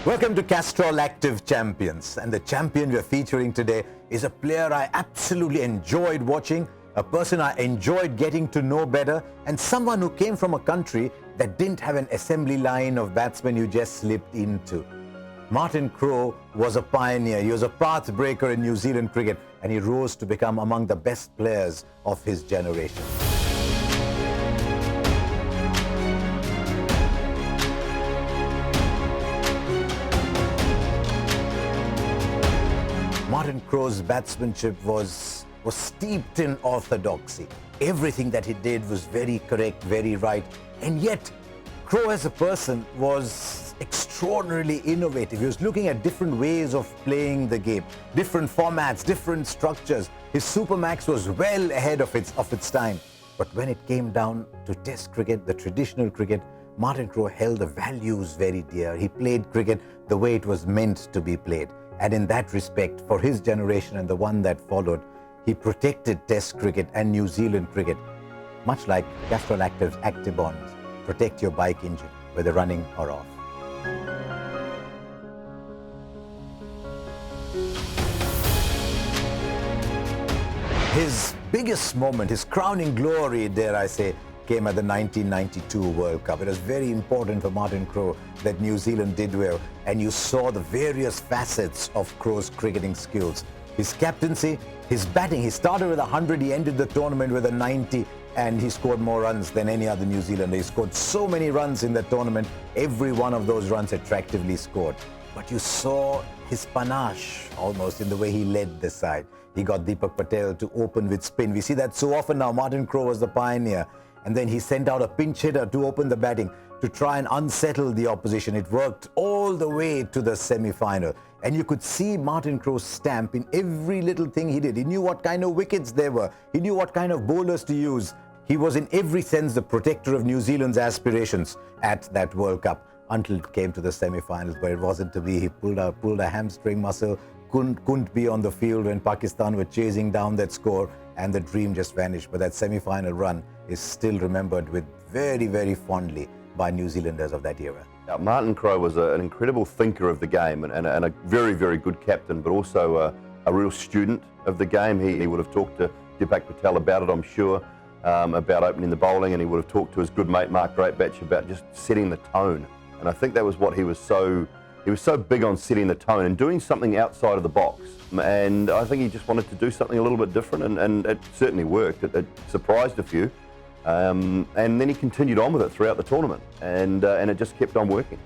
Welcome to Castrol Activ Champions, and the champion we're featuring today is a player I absolutely enjoyed watching, a person I enjoyed getting to know better, and someone who came from a country that didn't have an assembly line of batsmen you just slipped into. Martin Crowe was a pioneer. He was a path breaker in New Zealand cricket, and he rose to become among the best players of his generation. Martin Crowe's batsmanship was steeped in orthodoxy. Everything that he did was very correct, very right. And yet, Crowe as a person was extraordinarily innovative. He was looking at different ways of playing the game, different formats, different structures. His Supermax was well ahead of its time. But when it came down to Test cricket, the traditional cricket, Martin Crowe held the values very dear. He played cricket the way it was meant to be played. And in that respect, for his generation and the one that followed, he protected Test cricket and New Zealand cricket, much like Castrol Activ's Actibonds. Protect your bike engine, whether running or off. His biggest moment, his crowning glory, dare I say, came at the 1992 World Cup. It was very important for Martin Crowe that New Zealand did well, and you saw the various facets of Crowe's cricketing skills. His captaincy, his batting. He started with 100, he ended the tournament with a 90, and he scored more runs than any other New Zealander. He scored so many runs in that tournament, every one of those runs attractively scored. But you saw his panache almost in the way he led the side. He got Deepak Patel to open with spin. We see that so often now. Martin Crowe was the pioneer. And then he sent out a pinch hitter to open the batting to try and unsettle the opposition. It worked all the way to the semi-final. And you could see Martin Crowe's stamp in every little thing he did. He knew what kind of wickets there were. He knew what kind of bowlers to use. He was in every sense the protector of New Zealand's aspirations at that World Cup until it came to the semi-finals, but it wasn't to be. He pulled a hamstring muscle, couldn't be on the field when Pakistan were chasing down that score, and the dream just vanished. But that semi-final run is still remembered with very, very fondly by New Zealanders of that era. Martin Crowe was an incredible thinker of the game and a very, very good captain, but also a real student of the game. He would have talked to Deepak Patel about it, I'm sure, about opening the bowling, and he would have talked to his good mate Mark Greatbatch about just setting the tone. And I think that was what he was so big on, setting the tone and doing something outside of the box. And I think he just wanted to do something a little bit different, and it certainly worked. It surprised a few. And then he continued on with it throughout the tournament, and it just kept on working.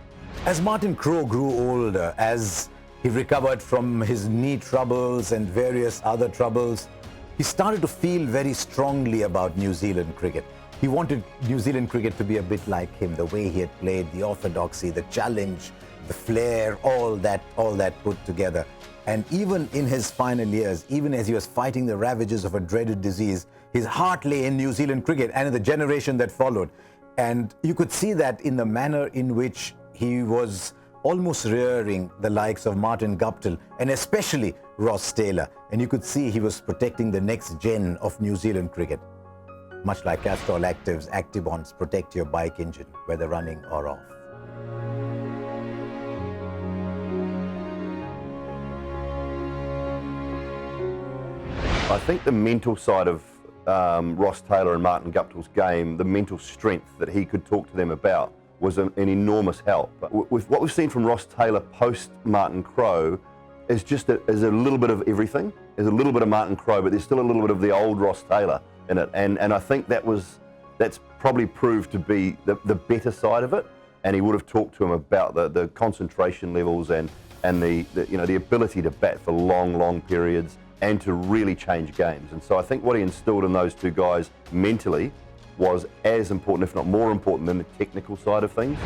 As Martin Crowe grew older, as he recovered from his knee troubles and various other troubles, he started to feel very strongly about New Zealand cricket. He wanted New Zealand cricket to be a bit like him, the way he had played, the orthodoxy, the challenge, the flair, all that put together. And even in his final years, even as he was fighting the ravages of a dreaded disease, his heart lay in New Zealand cricket and in the generation that followed. And you could see that in the manner in which he was almost rearing the likes of Martin Guptill and especially Ross Taylor. And you could see he was protecting the next gen of New Zealand cricket. Much like Castrol Activ's Actibonds protect your bike engine, whether running or off. I think the mental side of Ross Taylor and Martin Guptill's game, the mental strength that he could talk to them about, was an enormous help. With what we've seen from Ross Taylor post Martin Crowe is just a little bit of everything. There's a little bit of Martin Crowe, but there's still a little bit of the old Ross Taylor in it. And I think that's probably proved to be the better side of it. And he would have talked to him about the concentration levels and the ability to bat for long periods and to really change games. And so I think what he instilled in those two guys mentally was as important, if not more important, than the technical side of things.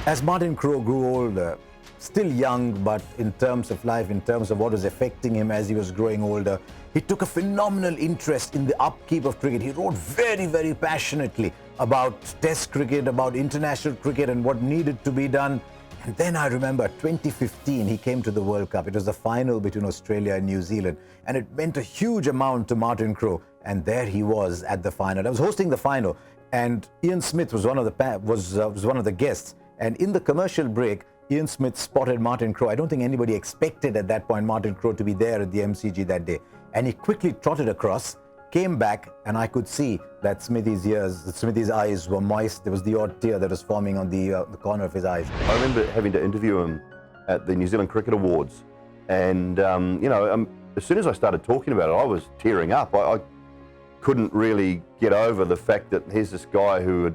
As Martin Crowe grew older, still young, but in terms of life, in terms of what was affecting him as he was growing older, he took a phenomenal interest in the upkeep of cricket. He wrote very, very passionately about Test cricket, about international cricket and what needed to be done. And then I remember 2015, he came to the World Cup. It was the final between Australia and New Zealand, and it meant a huge amount to Martin Crowe. And there he was at the final. I was hosting the final, and Ian Smith was one of the guests. And in the commercial break, Ian Smith spotted Martin Crowe. I don't think anybody expected at that point Martin Crowe to be there at the MCG that day. And he quickly trotted across, came back, and I could see that Smithy's eyes were moist. There was the odd tear that was forming on the corner of his eyes. I remember having to interview him at the New Zealand Cricket Awards, and as soon as I started talking about it, I was tearing up. I couldn't really get over the fact that here's this guy who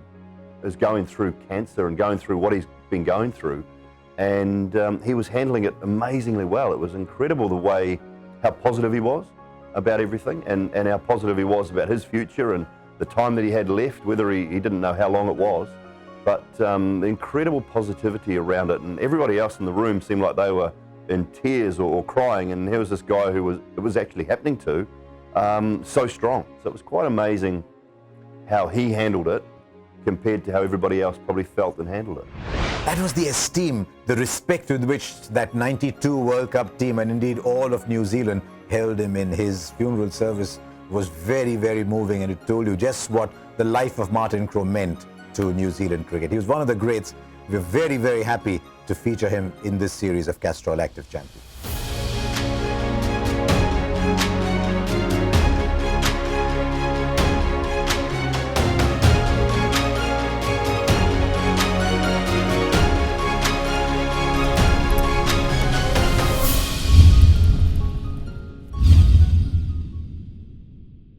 is going through cancer and going through what he's been going through, and he was handling it amazingly well. It was incredible how positive he was about everything, and how positive he was about his future and the time that he had left, whether he didn't know how long it was, but the incredible positivity around it, and everybody else in the room seemed like they were in tears or crying, and here was this guy who it was actually happening to, so strong. So it was quite amazing how he handled it compared to how everybody else probably felt and handled it. That was the esteem, the respect with which that 92 World Cup team, and indeed all of New Zealand, held him in his funeral service, was very, very moving, and it told you just what the life of Martin Crowe meant to New Zealand cricket. He was one of the greats. We're very, very happy to feature him in this series of Castrol Activ Champions.